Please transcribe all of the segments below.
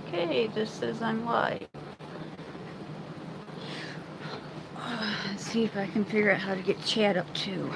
Okay, this says I'm live. Let's see if I can figure out how to get chat up too.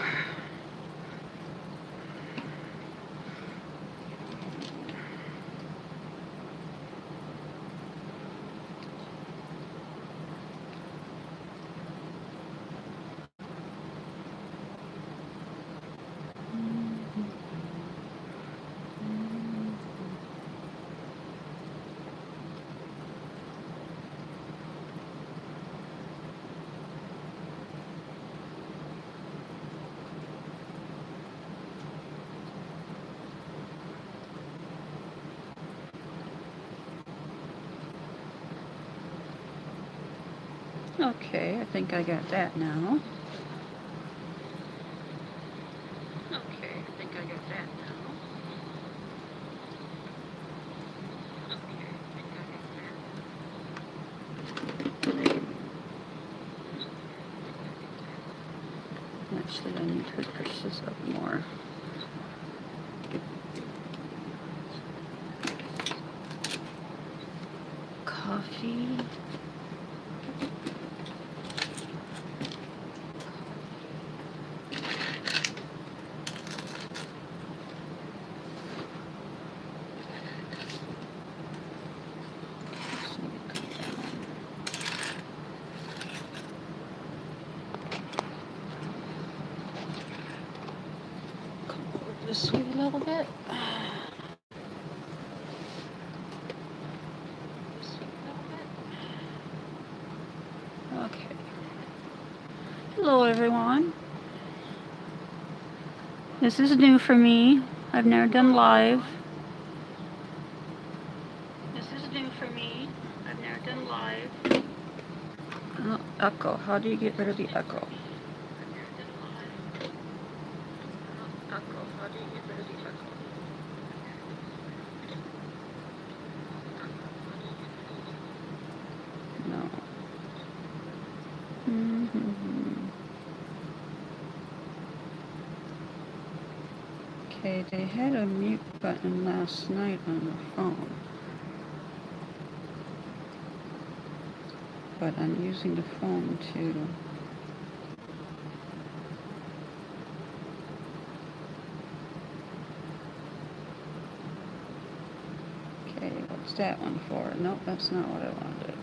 Okay, I think I got that now. Okay, I think I got that now. Okay, I think I got that. Actually, I need to push this up more. Coffee. This way a little bit. Okay. Hello, everyone. This is new for me. I've never done live. This is new for me. I've never done live. Echo. How do you get rid of the echo? Echo. How do you get rid of the echo? No. Okay, they had a mute button last night on the phone. But I'm using the phone to okay, what's that one for? Nope, that's not what I wanted.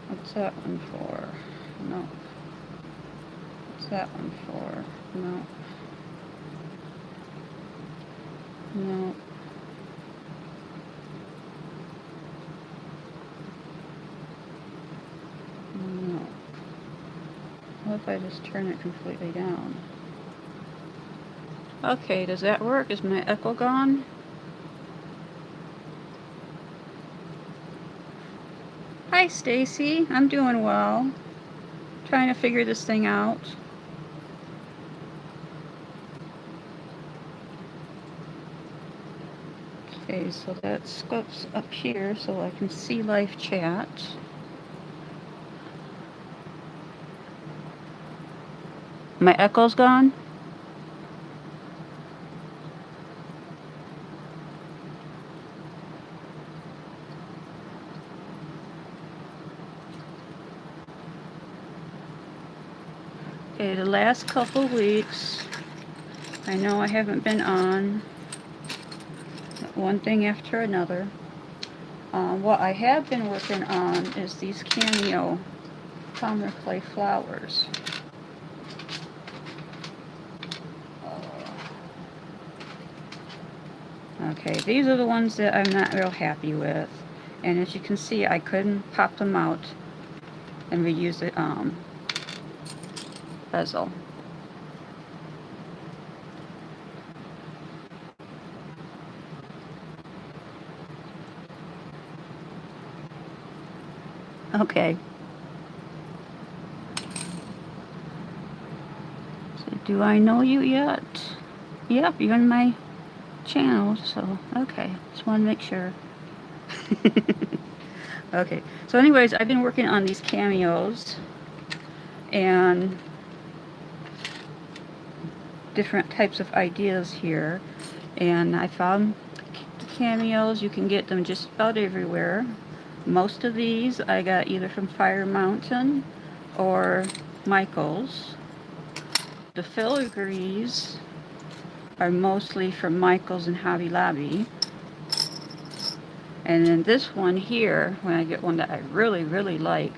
What's that one for? No. What's that one for? No. No. No. What if I just turn it completely down? Okay, does that work? Is my echo gone? Hi, Stacy. I'm doing well. Trying to figure this thing out. Okay, so that scopes up here so I can see live chat. My echo's gone? Okay, the last couple weeks, I know I haven't been on one thing after another. What I have been working on is these Cameo Polymer clay flowers. Okay, these are the ones that I'm not real happy with. And as you can see, I couldn't pop them out and reuse the bezel. Okay. So do I know you yet? Yep, you're in my channel, so okay. Just want to make sure. Okay, so anyways, I've been working on these cameos and different types of ideas here, and I found cameos. You can get them just about everywhere. Most of these I got either from Fire Mountain or Michael's. The filigrees are mostly from Michael's and Hobby Lobby. And then this one here, when I get one that I really, really like,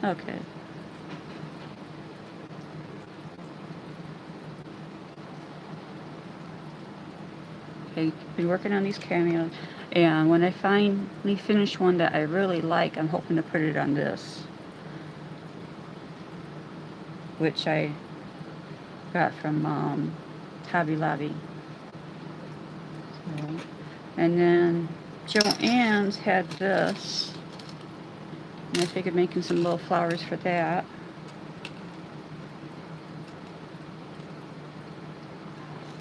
okay. Okay, been working on these cameos, and when I finally finish one that I really like, I'm hoping to put it on this, which I got from Hobby Lobby. So, and then Joann's had this, and I figured making some little flowers for that.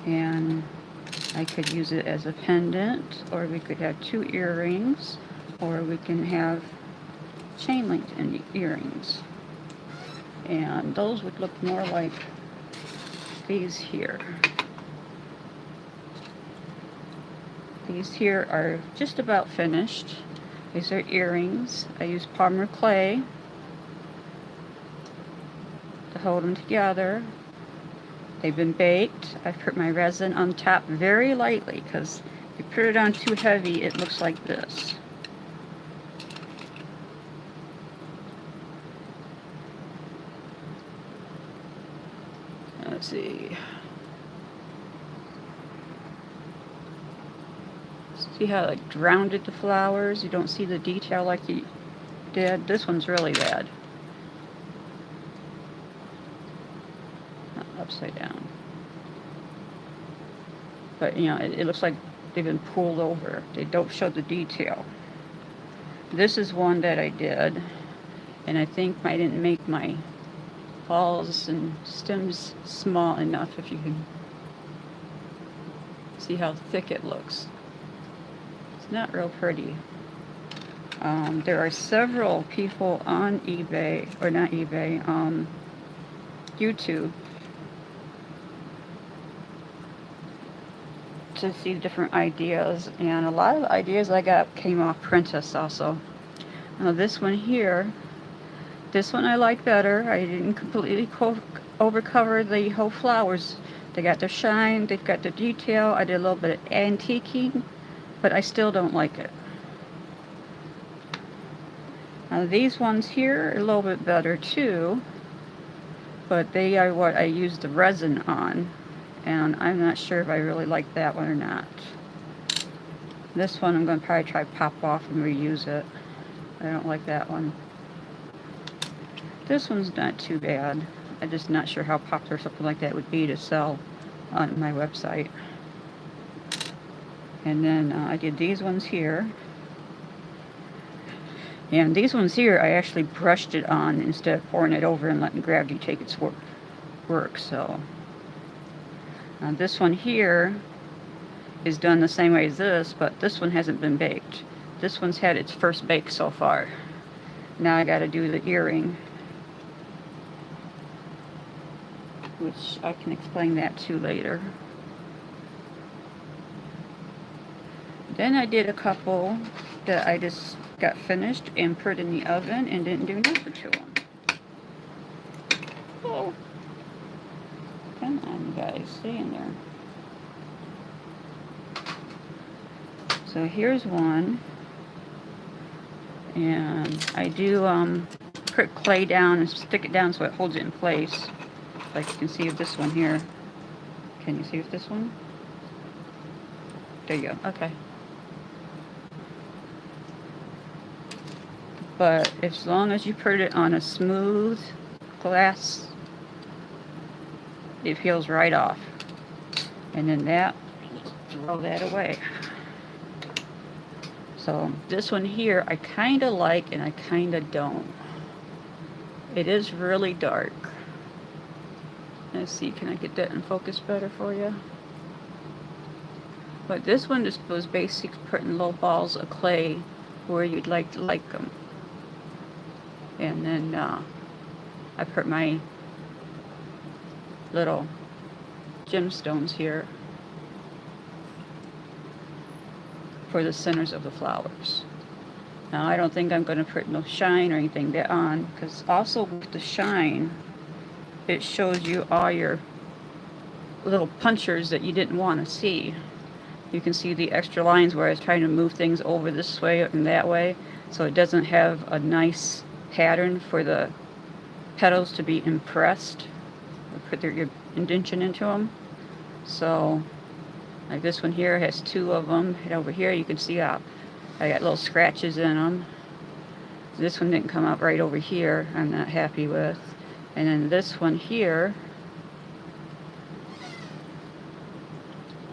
And I could use it as a pendant, or we could have 2 earrings, or we can have chain link earrings. And those would look more like these here. These here are just about finished. These are earrings. I use Polymer clay to hold them together. They've been baked. I've put my resin on top very lightly, because if you put it on too heavy, it looks like this. Let's see. See how I rounded the flowers? You don't see the detail like you did. This one's really bad. Upside down. But you know, it looks like they've been pulled over. They don't show the detail. This is one that I did, and I think I didn't make my balls and stems small enough, if you can see how thick it looks. It's not real pretty. There are several people on eBay, or not eBay, YouTube, to see different ideas, and a lot of the ideas I got came off Princess also. Now this one here, this one I like better. I didn't completely overcover the whole flowers. They got their shine, they've got the detail. I did a little bit of antiquing, but I still don't like it. Now these ones here are a little bit better too, but they are what I used the resin on, and I'm not sure if I really like that one or not. This one I'm going to probably try pop off and reuse it. I don't like that one. This one's not too bad. I'm just not sure how popular something like that would be to sell on my website. And then I did these ones here. And these ones here, I actually brushed it on instead of pouring it over and letting gravity take its work. So this one here is done the same way as this, but this one hasn't been baked. This one's had its first bake so far. Now I got to do the earring, which I can explain that too later. Then I did a couple that I just got finished and put in the oven and didn't do nothing to them. Oh, come on, guys, stay in there. So here's one, and I do put clay down and stick it down so it holds it in place. Like you can see with this one here. Can you see with this one? There you go. Okay. But as long as you put it on a smooth glass, it peels right off. And then that, throw that away. So this one here, I kind of like and I kind of don't. It is really dark. Let's see, can I get that in focus better for you? But this one just was basically putting little balls of clay where you'd like them. And then I put my little gemstones here for the centers of the flowers. Now I don't think I'm going to put no shine or anything there on, because also with the shine it shows you all your little punchers that you didn't want to see. You can see the extra lines where I was trying to move things over this way and that way, so it doesn't have a nice pattern for the petals to be impressed or put your indentation into them. So like this one here has two of them, and over here you can see I got little scratches in them. This one didn't come out right over here, I'm not happy with. And then this one here,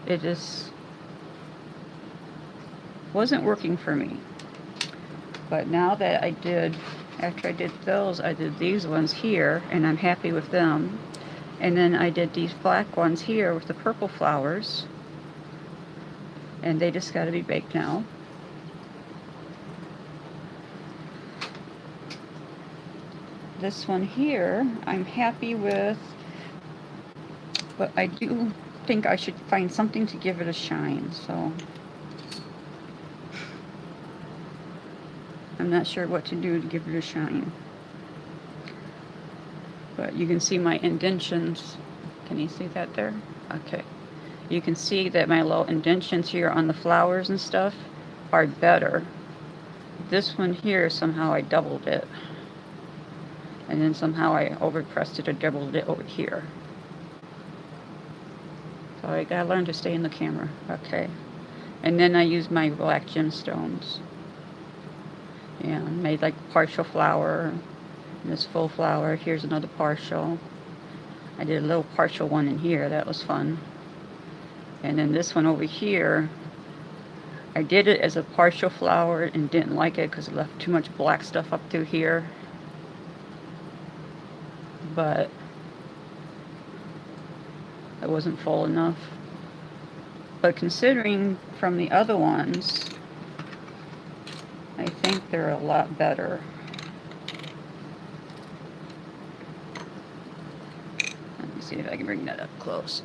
it just wasn't working for me. But now that after I did those, I did these ones here, and I'm happy with them. And then I did these black ones here with the purple flowers, and they just got to be baked now. This one here, I'm happy with, but I do think I should find something to give it a shine, so I'm not sure what to do to give it a shine. But you can see my indentions. Can you see that there? Okay. You can see that my little indentions here on the flowers and stuff are better. This one here, somehow I doubled it. And then somehow I overpressed it or doubled it over here. So I gotta learn to stay in the camera. Okay. And then I used my black gemstones. Yeah, made like partial flower. And this full flower. Here's another partial. I did a little partial one in here. That was fun. And then this one over here, I did it as a partial flower and didn't like it because it left too much black stuff up through here. But it wasn't full enough. But considering from the other ones, I think they're a lot better. Let me see if I can bring that up close.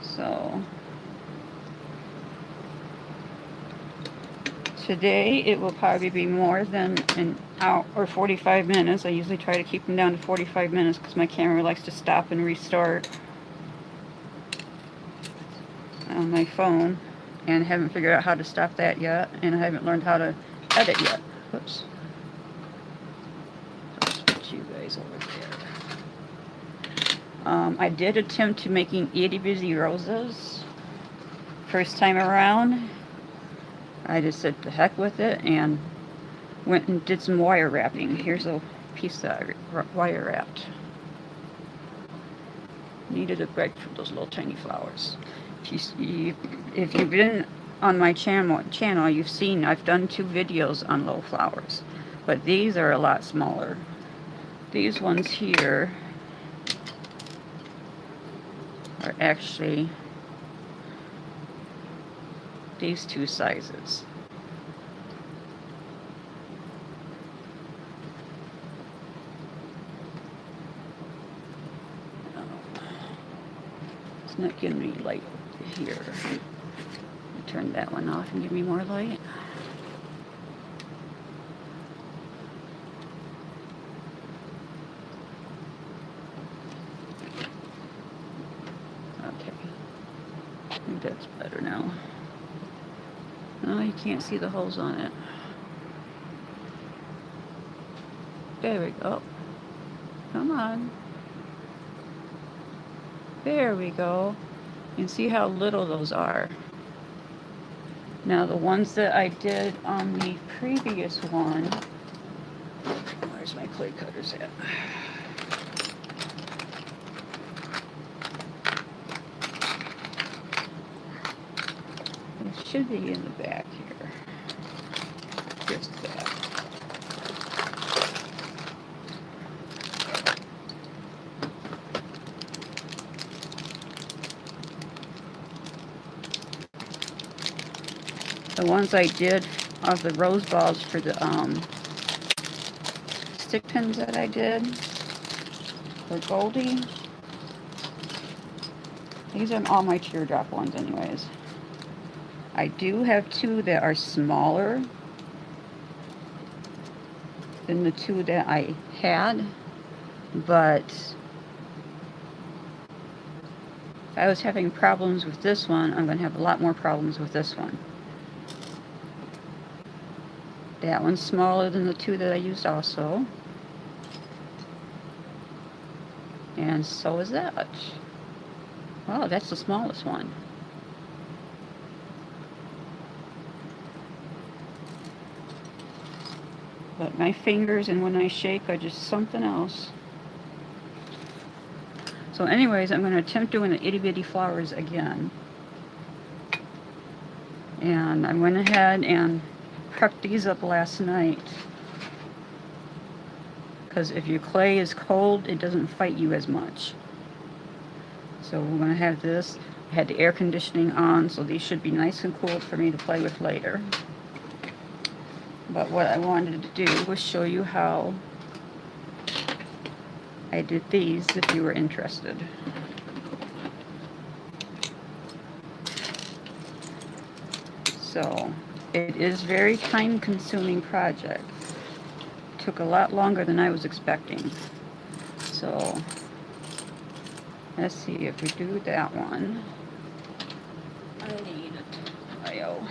So today it will probably be more than an hour or 45 minutes. I usually try to keep them down to 45 minutes because my camera likes to stop and restart on my phone, and I haven't figured out how to stop that yet, and I haven't learned how to edit yet. Whoops. Let's put you guys over there. I did attempt to making itty bitty roses first time around. I just said the heck with it and went and did some wire wrapping. Here's a piece that I wire wrapped. Needed a break for those little tiny flowers. If you've been on my channel, you've seen I've done 2 videos on little flowers, but these are a lot smaller. These ones here are actually these 2 sizes. It's not giving me light here. Turn that one off and give me more light. Okay. I think that's better now. Oh, you can't see the holes on it. There we go. Come on. There we go. You can see how little those are. Now the ones that I did on the previous one, where's my clay cutters at? It should be in the back here. Just that. The ones I did of the rose balls for the stick pins that I did for Goldie. These are all my teardrop ones anyways. I do have two that are smaller than the two that I had, but if I was having problems with this one, I'm going to have a lot more problems with this one. That one's smaller than the two that I used also. And so is that. Wow, that's the smallest one. But my fingers and when I shake are just something else. So anyways, I'm going to attempt doing the itty bitty flowers again. And I went ahead and prepped these up last night. Because if your clay is cold, it doesn't fight you as much. So we're going to have this. I had the air conditioning on, so these should be nice and cool for me to play with later. But what I wanted to do was show you how I did these if you were interested. So it is very time-consuming project. It took a lot longer than I was expecting. So let's see if we do that one. I need a tile.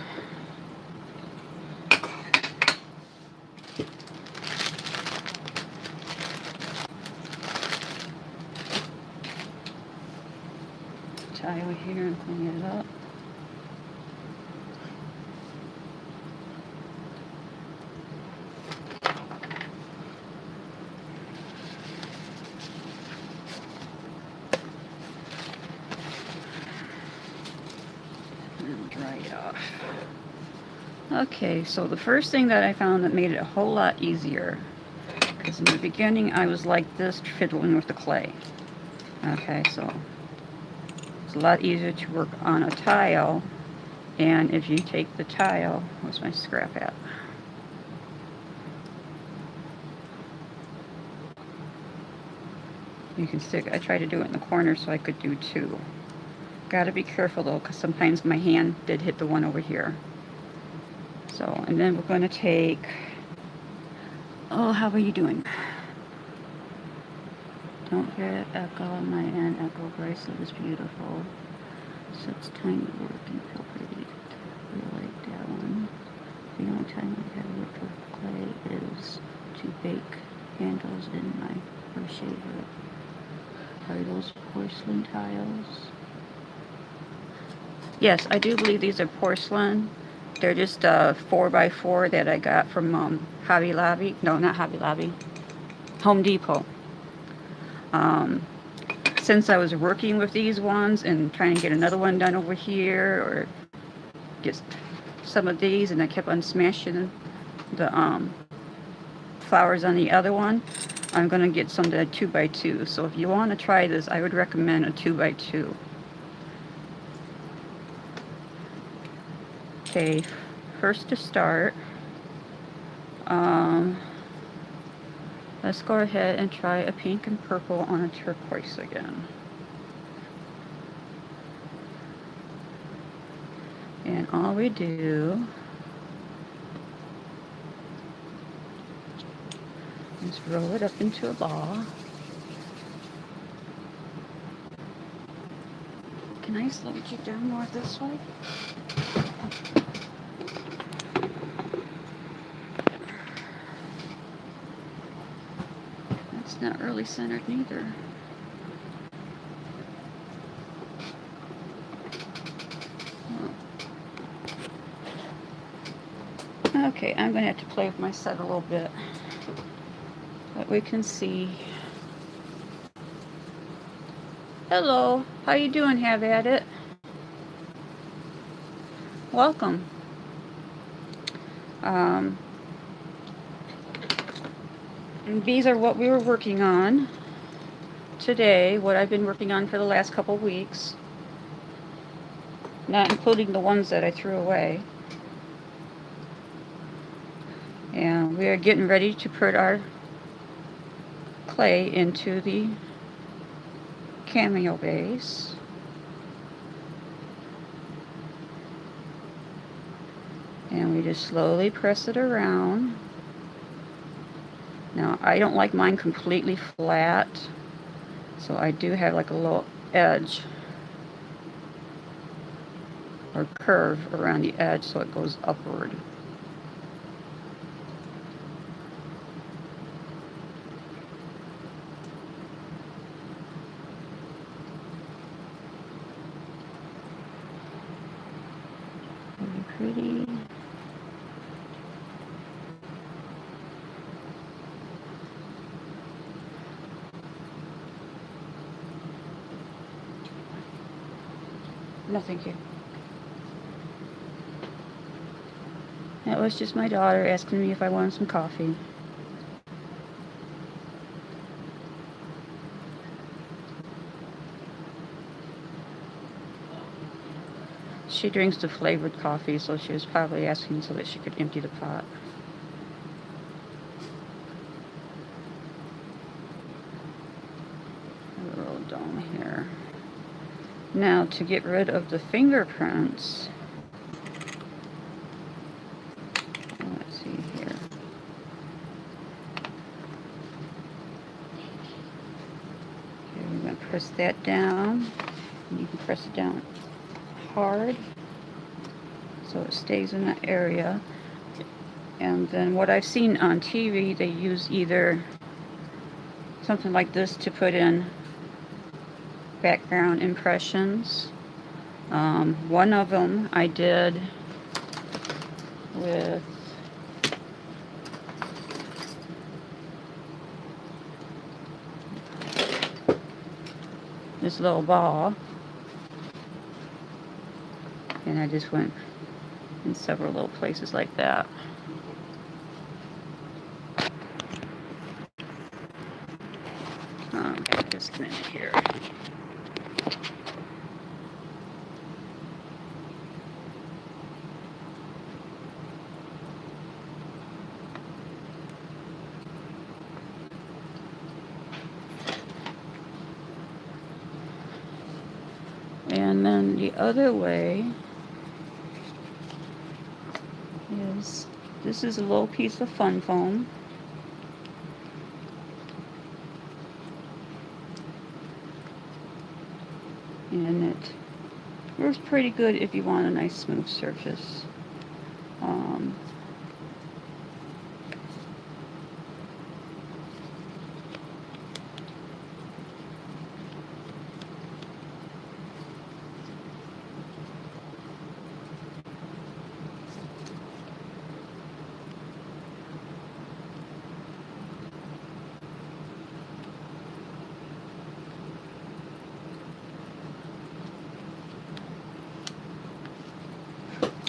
Tile here and clean it up. And dry it off. Okay, so the first thing that I found that made it a whole lot easier, because in the beginning I was like this fiddling with the clay. Okay, so it's a lot easier to work on a tile, and if you take the tile, where's my scrap at? You can stick, I tried to do it in the corner so I could do two. Gotta be careful though, because sometimes my hand did hit the one over here. So, and then we're going to take, oh, how are you doing? Don't hear it echo on my end. Echo bracelet is beautiful. Such tiny work incorporated. I like that one. The only time I have worked with clay is to bake handles in my crochet hook. Are those porcelain tiles? Yes, I do believe these are porcelain. They're just 4x4 that I got from Hobby Lobby. No, not Hobby Lobby. Home Depot. Since I was working with these ones and trying to get another one done over here or get some of these, and I kept on smashing the flowers on the other one, I'm going to get some that are 2x2. So if you want to try this, I would recommend a 2x2. Okay, first to start, let's go ahead and try a pink and purple on a turquoise again. And all we do is roll it up into a ball. Can I slow you down more this way? That's not really centered neither. Okay, I'm going to have to play with my set a little bit, but we can see. Hello, how you doing? Have at it. Welcome. And these are what we were working on today, what I've been working on for the last couple weeks, not including the ones that I threw away. And we are getting ready to put our clay into the Cameo base. And we just slowly press it around. Now, I don't like mine completely flat, so I do have like a little edge or curve around the edge so it goes upward. Very pretty. No, thank you. That was just my daughter asking me if I wanted some coffee. She drinks the flavored coffee, so she was probably asking so that she could empty the pot. A little dome here. Now, to get rid of the fingerprints, let's see here. Okay, we're going to press that down. And you can press it down hard so it stays in that area. And then what I've seen on TV, they use either something like this to put in background impressions. One of them I did with this little ball, and I just went in several little places like that. Okay, just a minute here. And then the other way is, this is a little piece of fun foam. And it works pretty good if you want a nice smooth surface.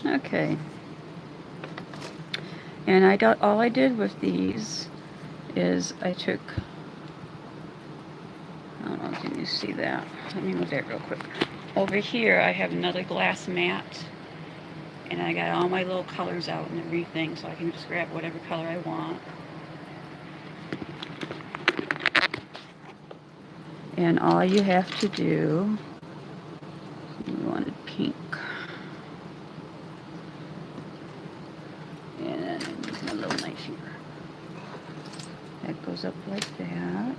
Okay, and all I did with these is I took, I don't know, can you see that? Let me move that real quick. Over here I have another glass mat, and I got all my little colors out and everything, so I can just grab whatever color I want. And all you have to do, we wanted pink. And my little knife here. That goes up like that.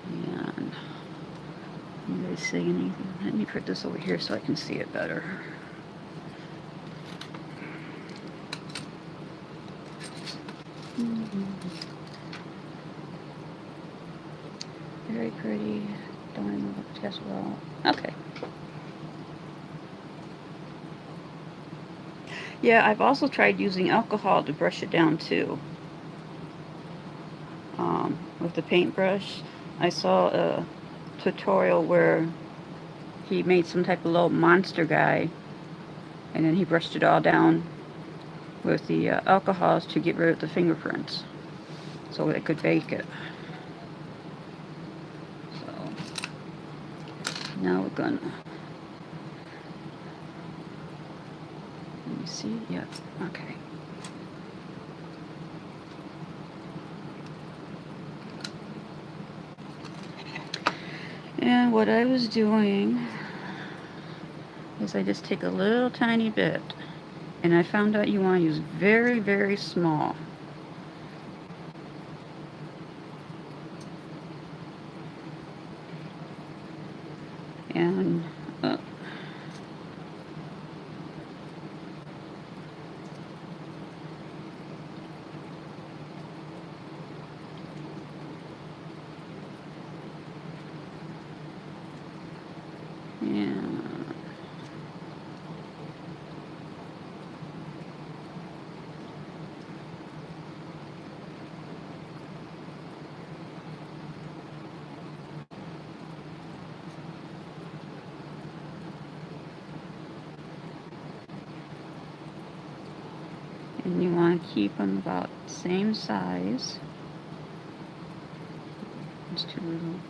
And you guys see anything? Let me put this over here so I can see it better. Very pretty. Don't even look as well. Okay. Yeah, I've also tried using alcohol to brush it down too. With the paintbrush. I saw a tutorial where he made some type of little monster guy, and then he brushed it all down with the alcohols to get rid of the fingerprints so it could bake it. So now we're gonna, let me see, yeah, okay. And what I was doing is I just take a little tiny bit, and I found out you want to use very, very small. And yeah. And you want to keep them about the same size. It's too little.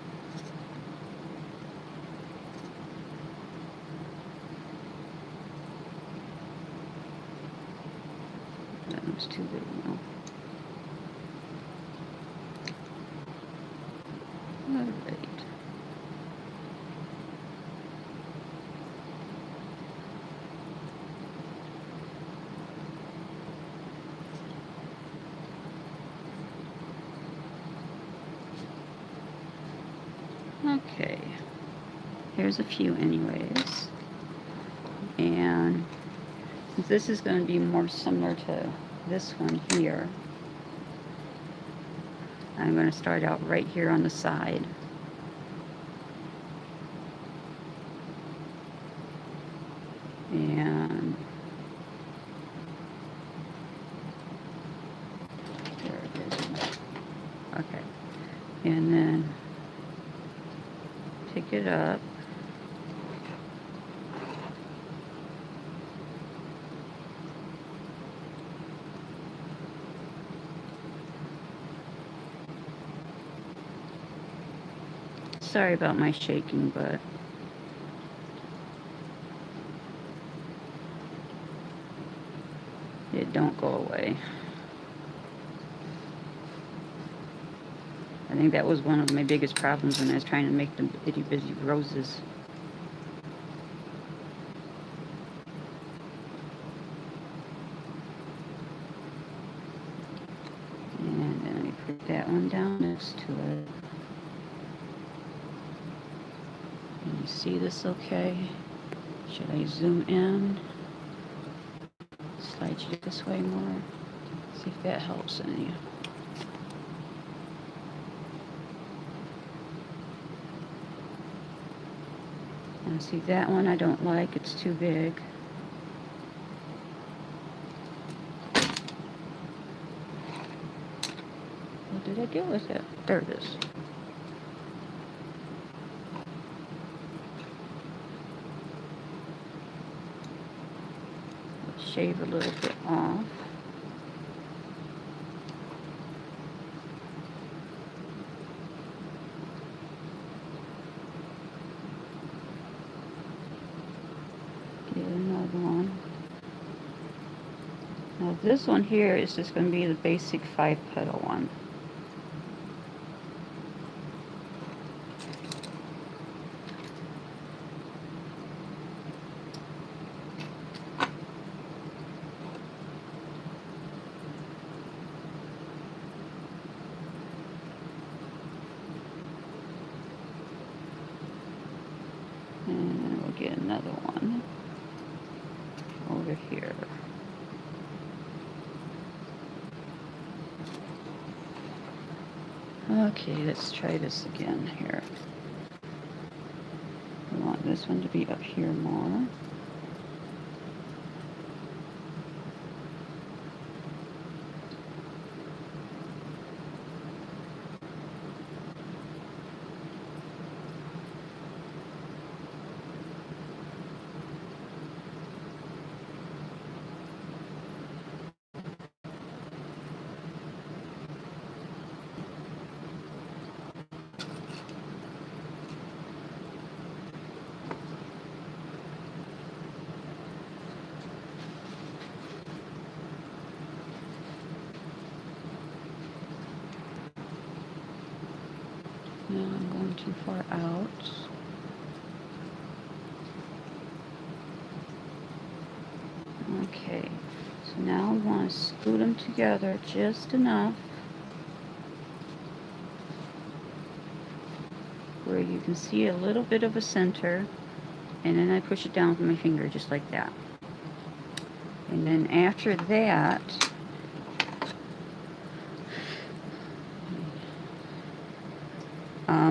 That was too big now. Alright. Okay. Here's a few anyways. And this is going to be more similar to this one here. I'm going to start out right here on the side. And there it is. Okay. And then pick it up. Sorry about my shaking, but it don't go away. I think that was one of my biggest problems when I was trying to make the itty bitty roses. And then we put that one down next to it. Can you see this okay? Should I zoom in? Slide you this way more. See if that helps any. And see that one I don't like, it's too big. What did I get with it? There it is. Shave a little bit off. Get another one. Now this one here is just going to be the basic 5-petal one. And then we'll get another one over here. Okay, let's try this again here. I want this one to be up here more. too far out. Okay, so now we want to scoot them together just enough where you can see a little bit of a center, and then I push it down with my finger just like that. And then after that,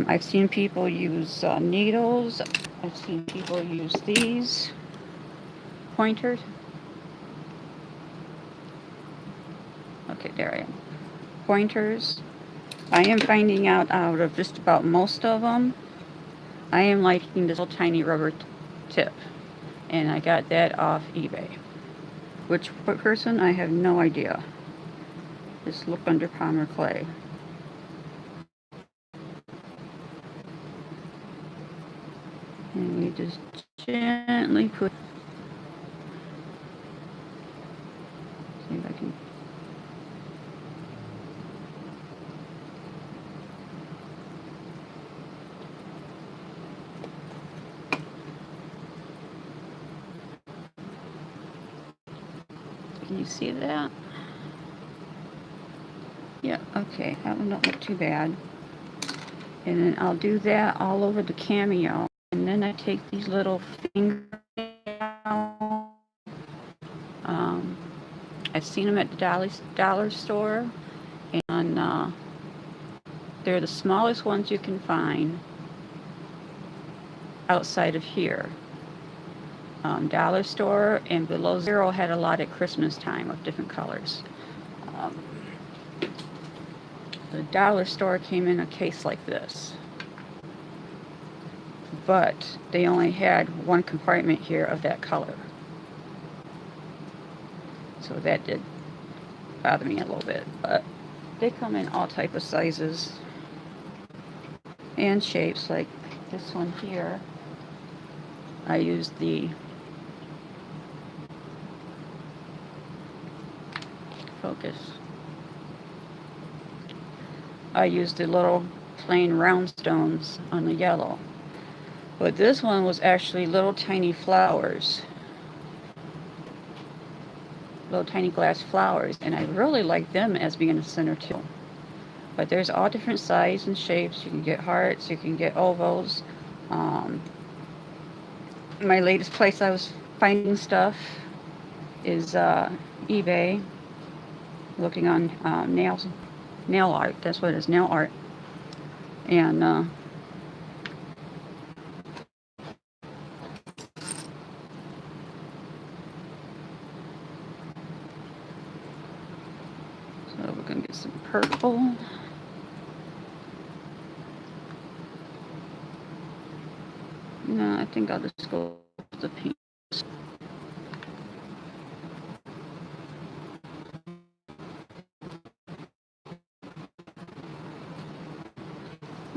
I've seen people use needles. I've seen people use these pointers. Okay, there I am. Pointers. I am finding out of just about most of them, I am liking this little tiny rubber tip. And I got that off eBay. Which person? I have no idea. Just look under Polymer clay. And we just gently put. See if I can. Can you see that? Yeah, okay, that one don't look too bad. And then I'll do that all over the Cameo. And then I take these little finger. I've seen them at the dollar store, and they're the smallest ones you can find outside of here. Dollar store and below zero had a lot at Christmas time of different colors. The dollar store came in a case like this, but they only had one compartment here of that color. So that did bother me a little bit, but they come in all type of sizes and shapes. Like this one here, I used the focus. I used the little plain round stones on the yellow, but this one was actually little tiny flowers. Little tiny glass flowers, and I really like them as being a center too. But there's all different sizes and shapes. You can get hearts, you can get ovals. My latest place I was finding stuff is eBay, looking on nail art. That's what it is, nail art. And so we're gonna get some purple. No, I think I'll just go with the pink.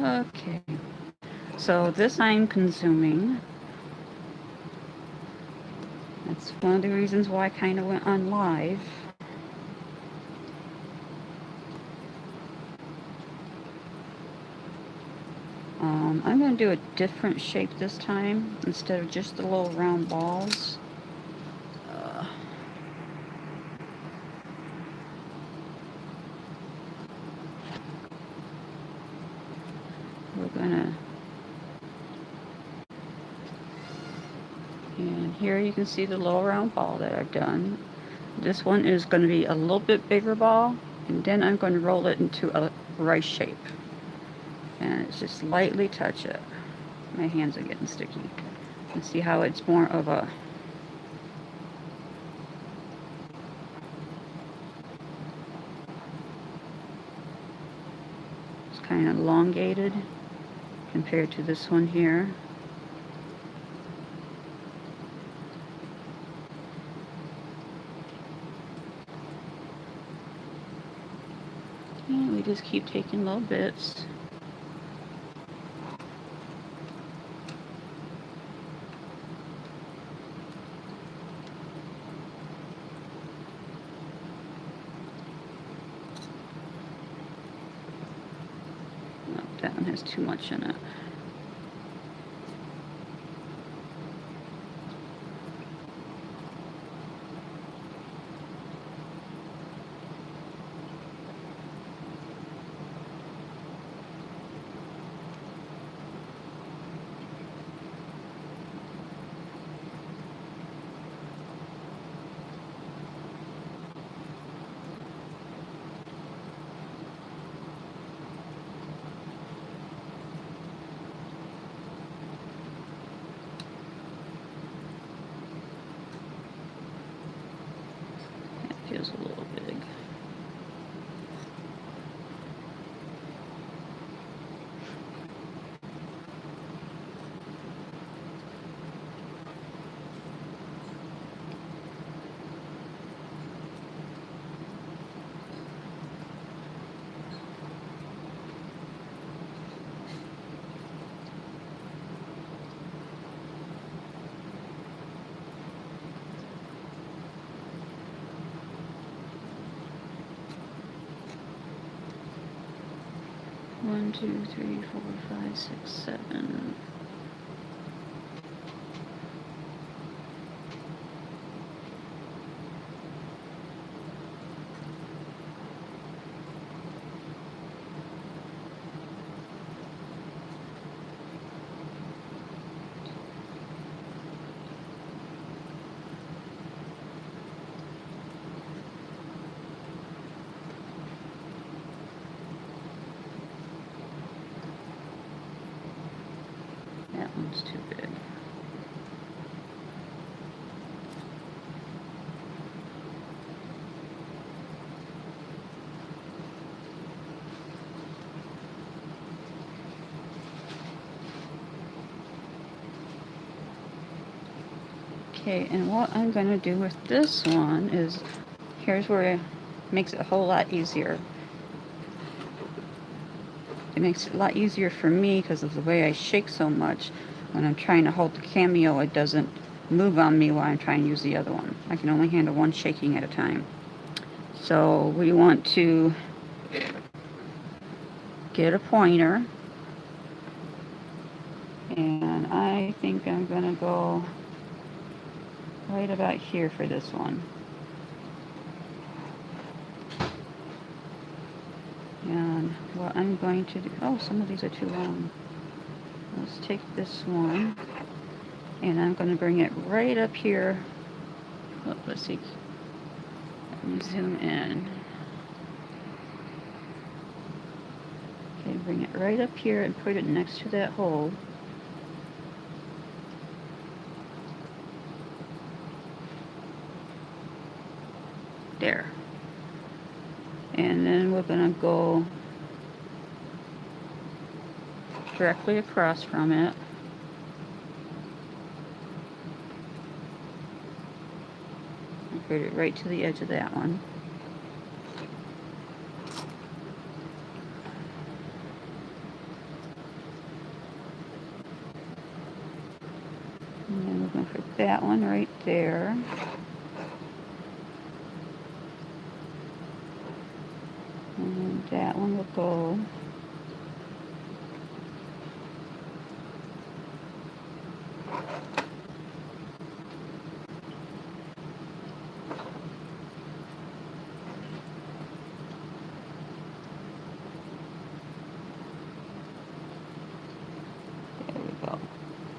Okay, so this I'm consuming. That's one of the reasons why I kind of went on live. I'm going to do a different shape this time instead of just the little round balls. We're going to, and here you can see the little round ball that I've done. This one is going to be a little bit bigger ball, and then I'm going to roll it into a rice shape. And it's just lightly touch it. My hands are getting sticky. You can see how it's more of a it's kind of elongated compared to this one here. And we just keep taking little bits. That one has too much in it. Feels a little big. One, two, three, 4, 5, 6, 7. That one's too big. Okay, and what I'm going to do with this one is, here's where it makes it a whole lot easier. It makes it a lot easier for me because of the way I shake so much. When I'm trying to hold the Cameo, it doesn't move on me while I'm trying to use the other one. I can only handle one shaking at a time. So we want to get a pointer. And I think I'm going to go right about here for this one. And what I'm going to do, oh, some of these are too long. Let's take this one, and I'm going to bring it right up here. Oh, let's see. Let me zoom in. Okay, bring it right up here and put it next to that hole. There. And then we're going to go directly across from it. And put it right to the edge of that one. And then we're going to put that one right there. And then that one will go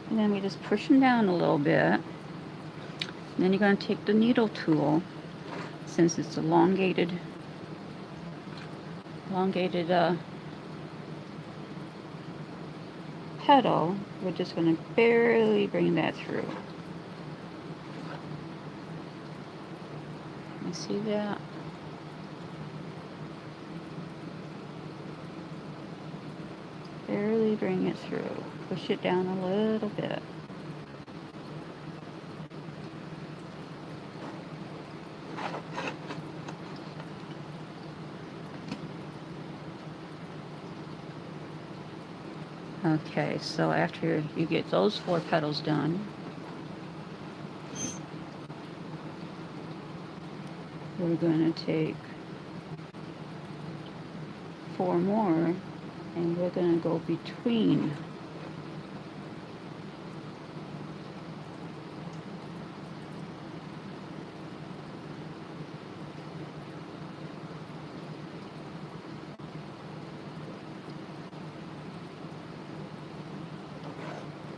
and then we just push them down a little bit. And then you're going to take the needle tool, since it's elongated petal, we're just going to barely bring that through. You see that? Barely bring it through. Push it down a little bit. Okay, so after you get those 4 petals done, we're going to take 4 more and we're going to go between.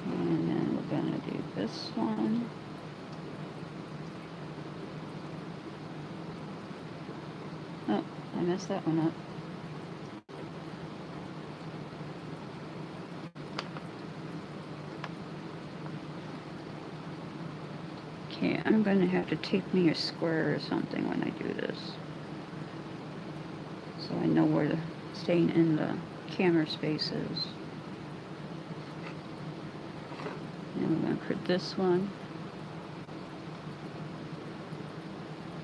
And then we're going to do this one. Oh, I messed that one up. Okay, I'm going to have to tape me a square or something when I do this, so I know where the staying in the camera space is. And we're going to put this one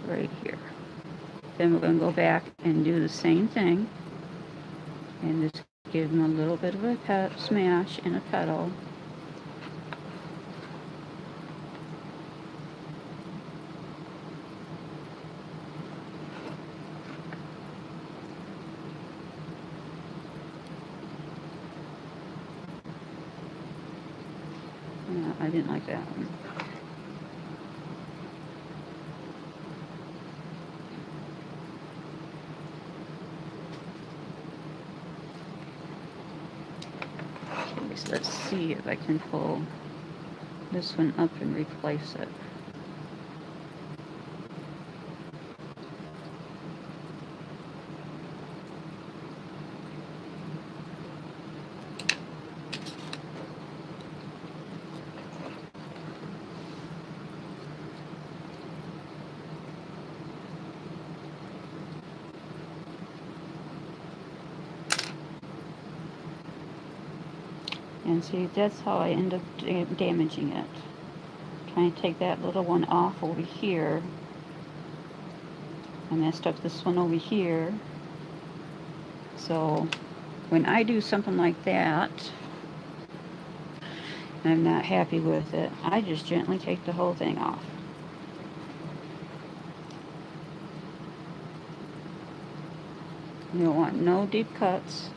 right here. Then we're going to go back and do the same thing and just give them a little bit of a smash and a petal. I didn't like that one. Okay, so let's see if I can pull this one up and replace it. And see, that's how I end up damaging it. Trying to take that little one off over here. And I stuck this one over here. So when I do something like that, and I'm not happy with it, I just gently take the whole thing off. You don't want no deep cuts.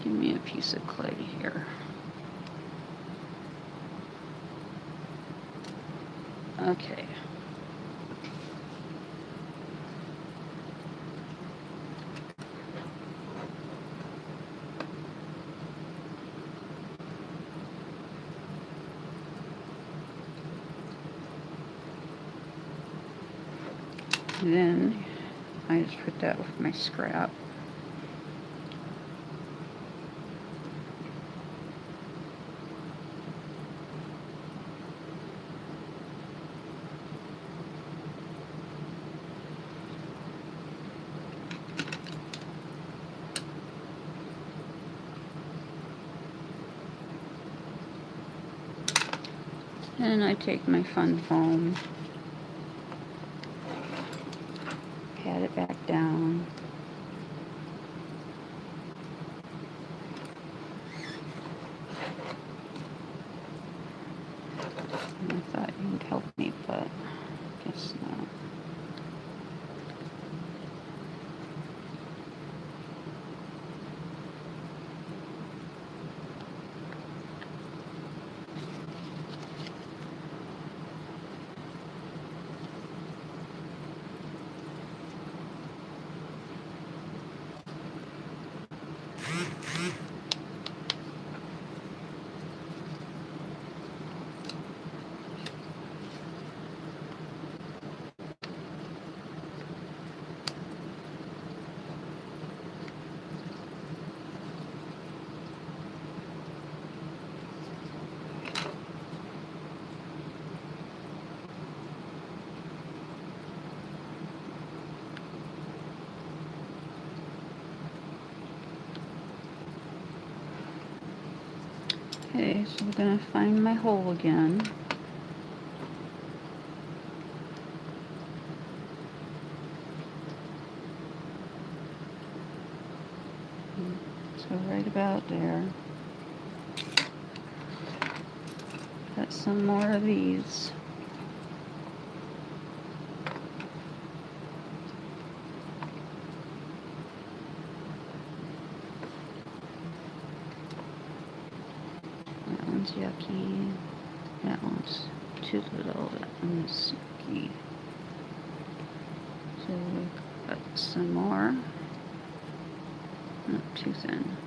Give me a piece of clay here. Okay. Then I just put that with my scrap. And I take my fun foam, pat it back down. And I thought you would help me, but I guess not. Okay, so we're going to find my hole again. So right about there. Got some more of these. That one's yucky. That one's too little. That one's yucky. So we've got some more. Not too thin.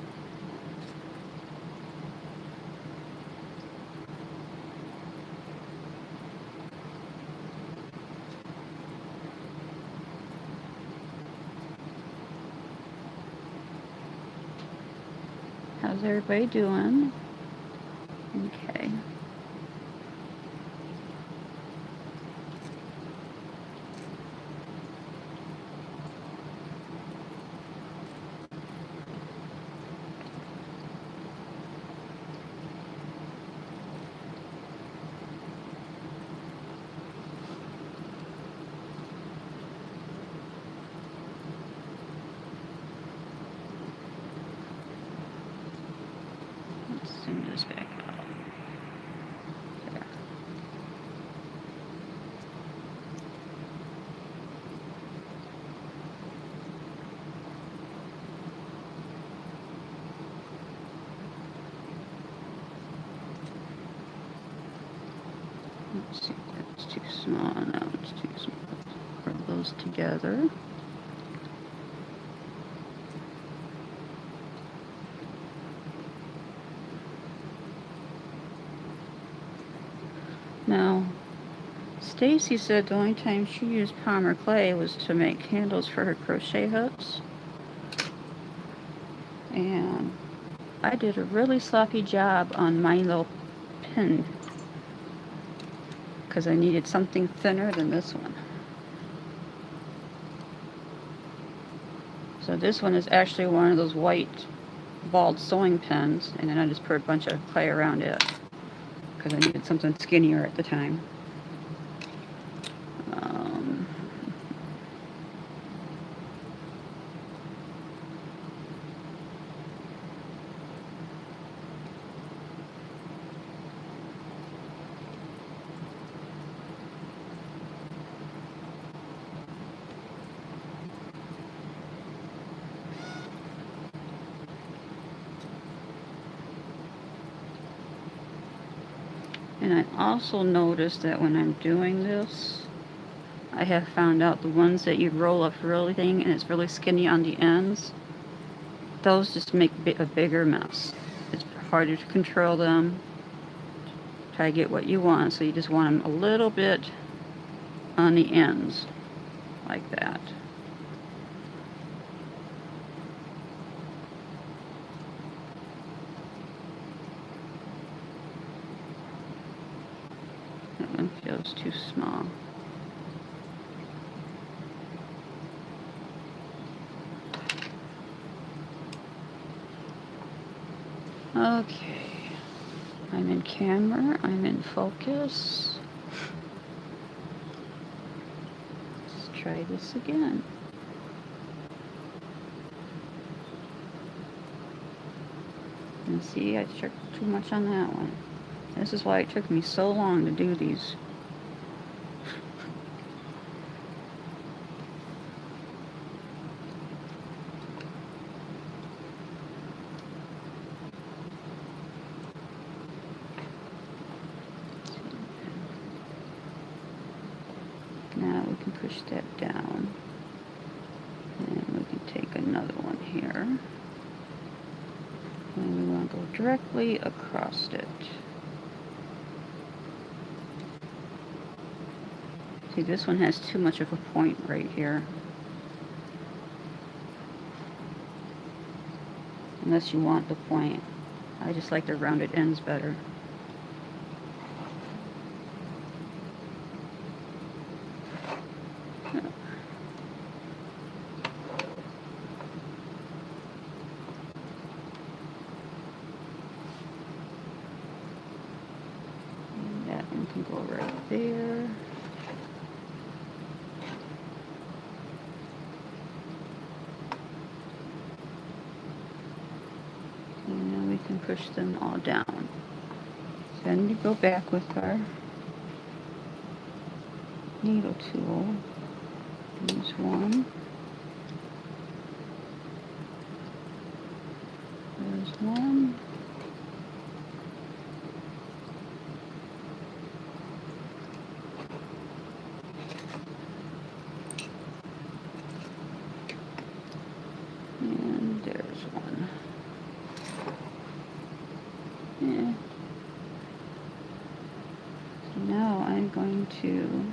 How's everybody doing? Okay. Let's zoom this back out. There. Let's see, that's too small, that one's too small. Put those together. Now, Stacy said the only time she used Polymer clay was to make handles for her crochet hooks. And I did a really sloppy job on my little pin because I needed something thinner than this one. So this one is actually one of those white balled sewing pins, and then I just put a bunch of clay around it because I needed something skinnier at the time. And I also noticed that when I'm doing this, I have found out the ones that you roll up really thin and it's really skinny on the ends, those just make a bigger mess. It's harder to control them, try to get what you want, so you just want them a little bit on the ends, like that. That one feels too small. Okay, I'm in camera, I'm in focus. Let's try this again. And see, I checked too much on that one. This is why it took me so long to do these. Now we can push that down. And we can take another one here. And we want to go directly across it. See, this one has too much of a point right here. Unless you want the point. I just like the rounded ends better. And that one can go right there. And now we can push them all down. Then we go back with our needle tool. Use one. There's one. And there's one. Yeah. So now I'm going to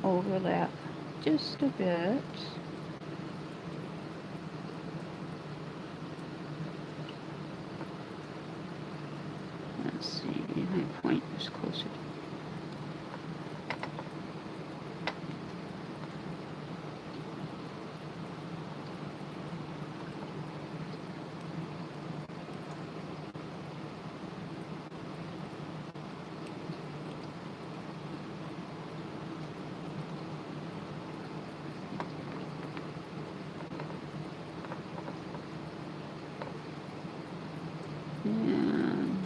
overlap just a bit. Let's see, my point is closer. And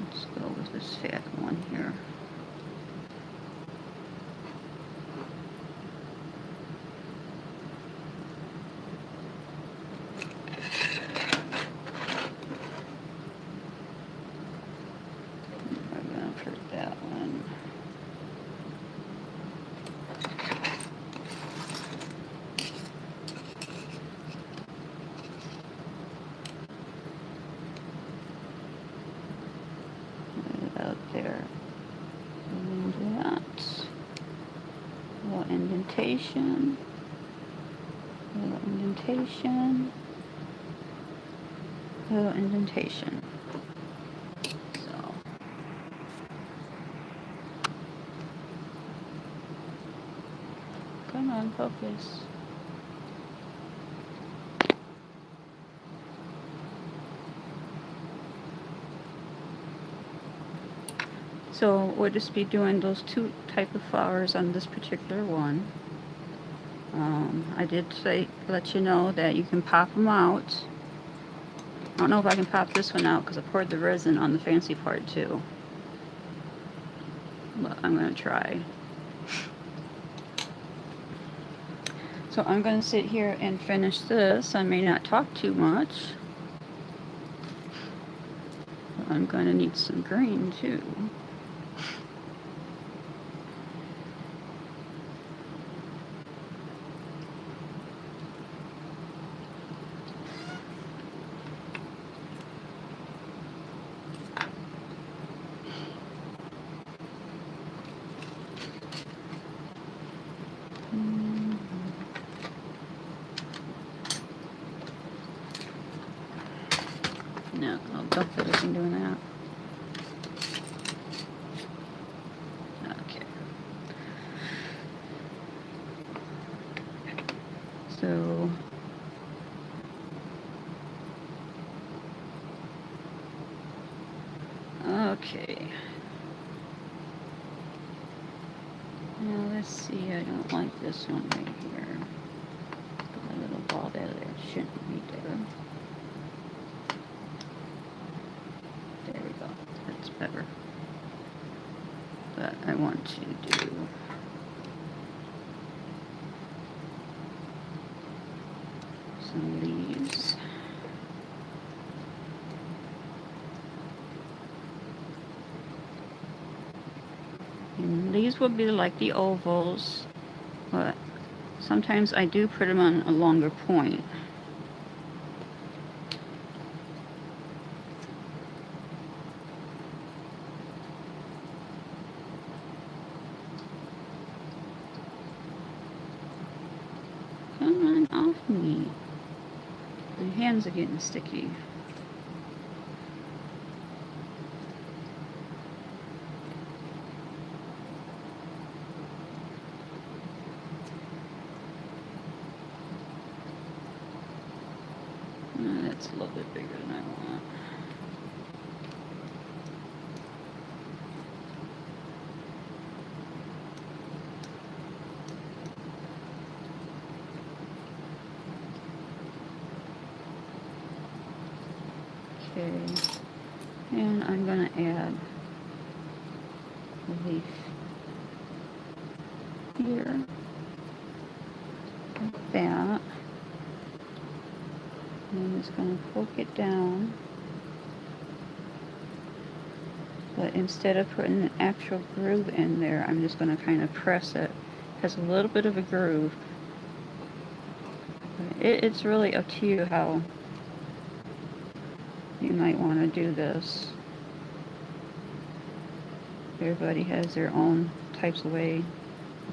let's go with this fat one here. I'm going to put that one. Out there. And that. A little indentation. A little indentation. A little indentation. So. Come on, focus. So we'll just be doing those two type of flowers on this particular one. I did let you know that you can pop them out. I don't know if I can pop this one out because I poured the resin on the fancy part too. But I'm going to try. So I'm going to sit here and finish this. I may not talk too much. But I'm going to need some green too. No, don't focus on doing that. Okay. So okay. Now let's see, I don't like this one right here. Put a little ball there that shouldn't be there. There we go. That's better. But I want to do some leaves. And these will be like the ovals, but sometimes I do put them on a longer point. Come on off me. My hands are getting sticky. That's a little bit bigger than I want. Okay, and I'm going to add a leaf here, like that. And I'm just going to poke it down. But instead of putting an actual groove in there, I'm just going to kind of press it. It has a little bit of a groove. It's really up to you how you might want to do this. Everybody has their own types of way,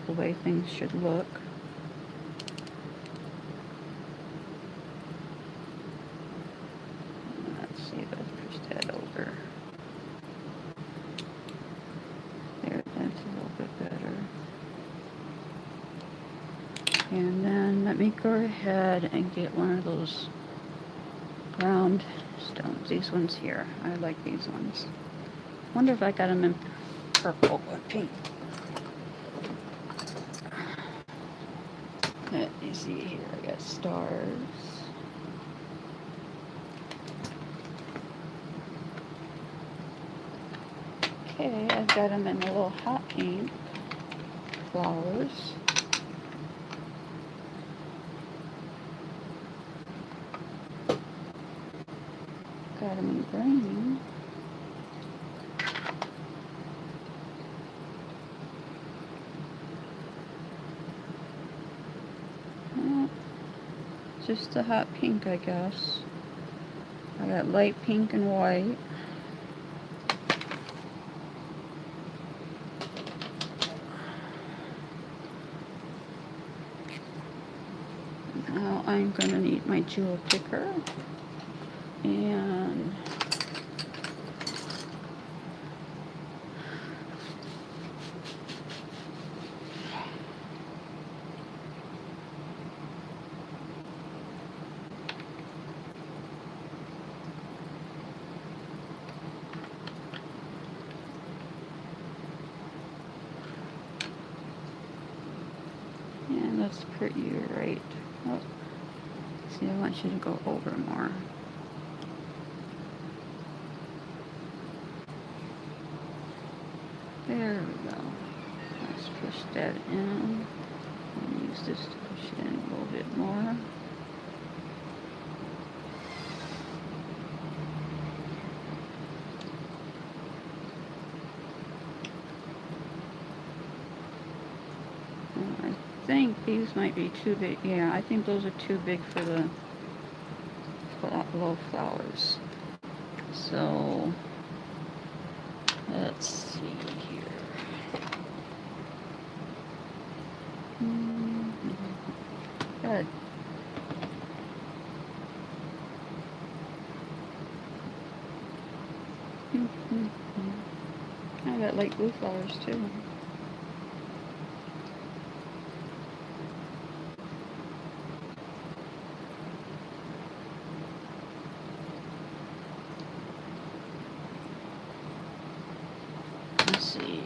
the way things should look. Let's see, let's push that over. There, that's a little bit better. And then let me go ahead and get one of those round stones. These ones here. I like these ones. Wonder if I got them in purple or pink. Let me see here. I got stars. Okay, I've got them in a little hot pink. Flowers. Got them in green. Just a hot pink, I guess. I got light pink and white. Now I'm going to need my jewel picker. And let's put you right. Oh, see, I want you to go over more. There we go. Let's push that in. And use this to push it in a little bit more. I think these might be too big. Yeah, I think those are too big for the low flowers. So let's see here. Good. I got light blue flowers too. Let's see.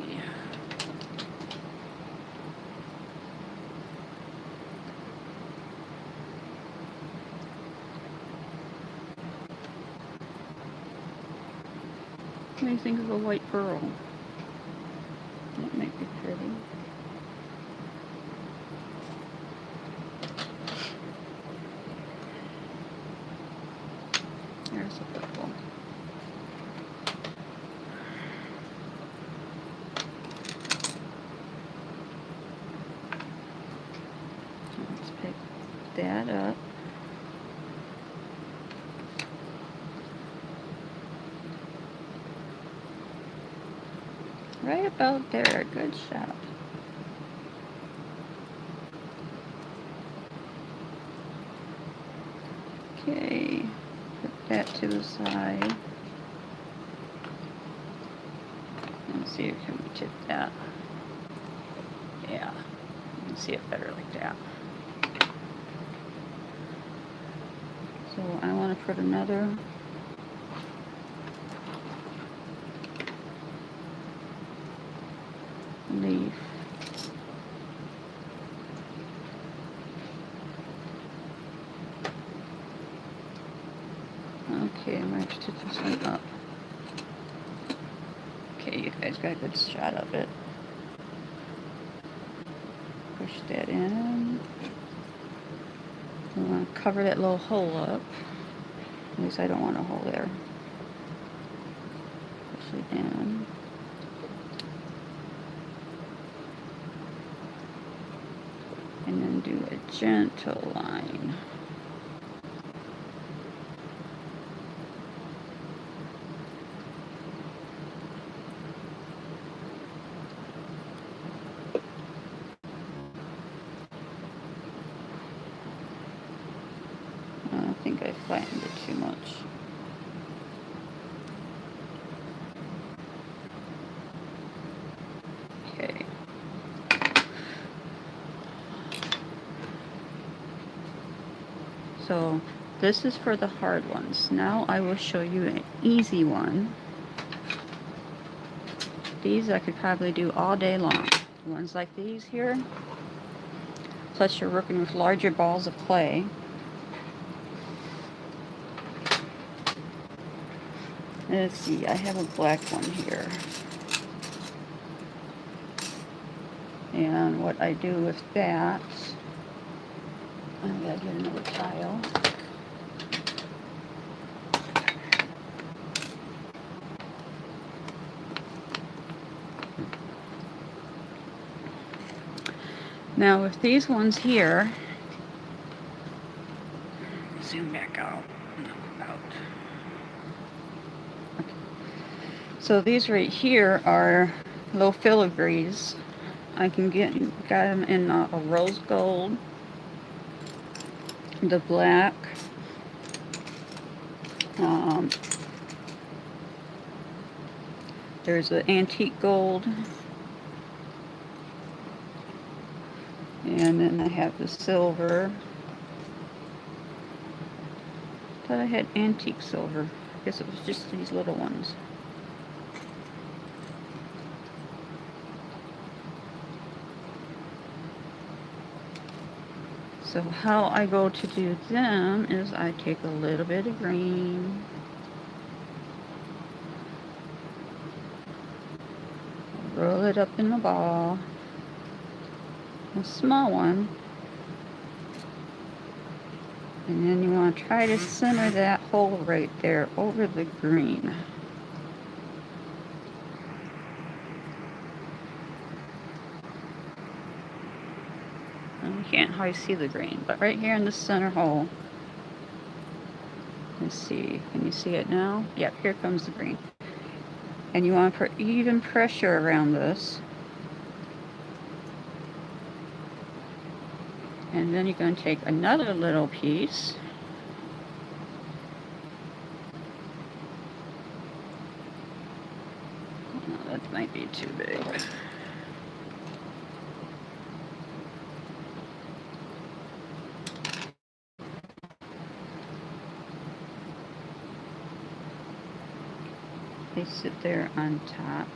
What do you think of a white pearl? That might be pretty. There's a purple. Let's pick that up. Right about there. Good shot. Okay. Put that to the side. Let's see if we can tip that. Yeah. You can see it better like that. So I want to put another leaf. Okay, I'm might stitch this one up. Okay, you guys got a good shot of it. Push that in. We want to cover that little hole up. At least I don't want a hole there. Push it in. And then do a gentle line. I think I flattened it too much. Okay. So this is for the hard ones. Now I will show you an easy one. These I could probably do all day long. Ones like these here. Plus you're working with larger balls of clay. Let's see, I have a black one here. And what I do with that, I'm going to get another tile. Now with these ones here, zoom back out. Okay. So these right here are low filigrees. I can got them in a rose gold, the black, there's an antique gold, and then I have the silver. I thought I had antique silver. I guess it was just these little ones. So how I go to do them is I take a little bit of green, roll it up in the ball, a small one, and then you want to try to center that hole right there over the green. And you can't hardly see the green, but right here in the center hole, let's see, can you see it now? Yep, here comes the green. And you want to put even pressure around this. And then you're going to take another little piece. Oh, that might be too big. They sit there on top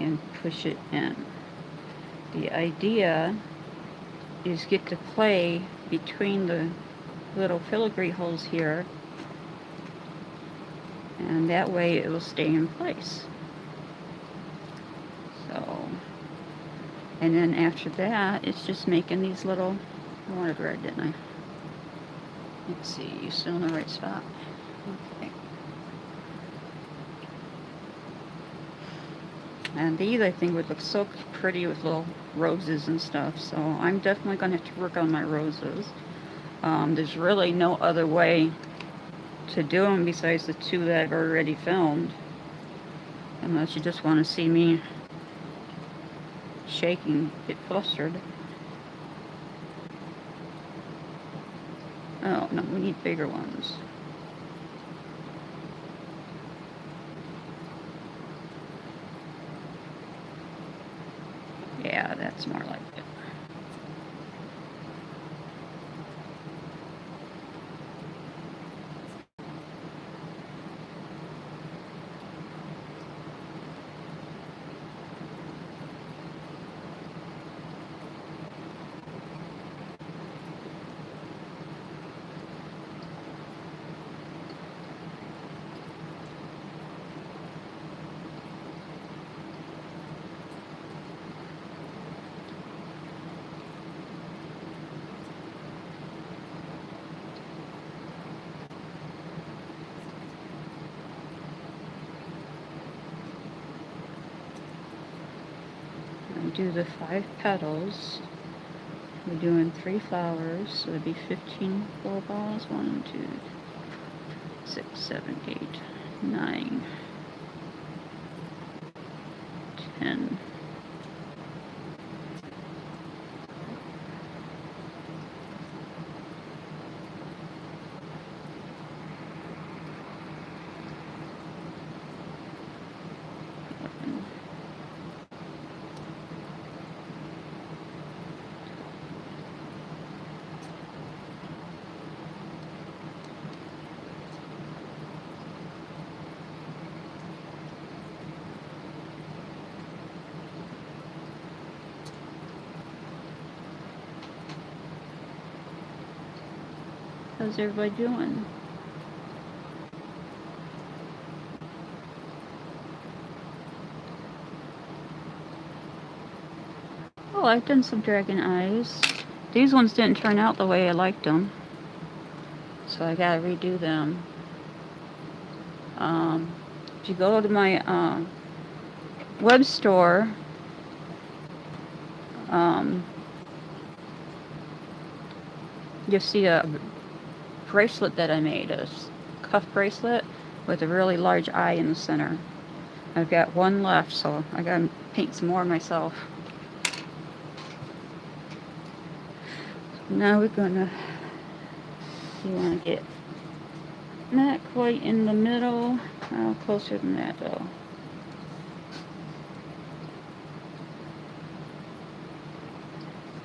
and push it in. The idea is get the clay between the little filigree holes here, and that way it will stay in place. So, and then after that, it's just making these little, I wanted red, didn't I? Let's see, you still in the right spot? Okay. And these, I think, would look so pretty with little roses and stuff. So I'm definitely going to have to work on my roses. There's really no other way to do them besides the two that I've already filmed. Unless you just want to see me shaking, get flustered. Oh, no, we need bigger ones. Yeah, that's more like it. do the 5 petals. We're doing 3 flowers, so it'd be 15 floral balls. 1, 2, 6, 7, 8, 9, 10. How's everybody doing? Oh, I've done some dragon eyes. These ones didn't turn out the way I liked them, so I gotta redo them. If you go to my web store, you'll see a bracelet that I made, a cuff bracelet with a really large eye in the center. I've got one left, so I gotta paint some more myself. Now we're gonna, you wanna get not quite in the middle, closer than that though.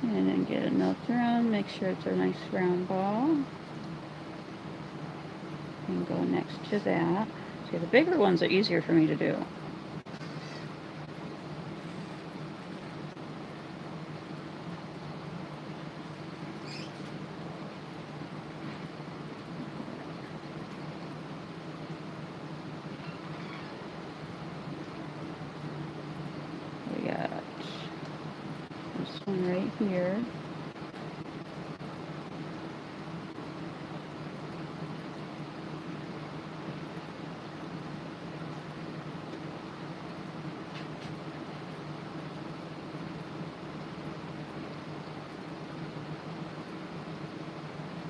And then get enough round, make sure it's a nice round ball. And go next to that. See, the bigger ones are easier for me to do. We got this one right here.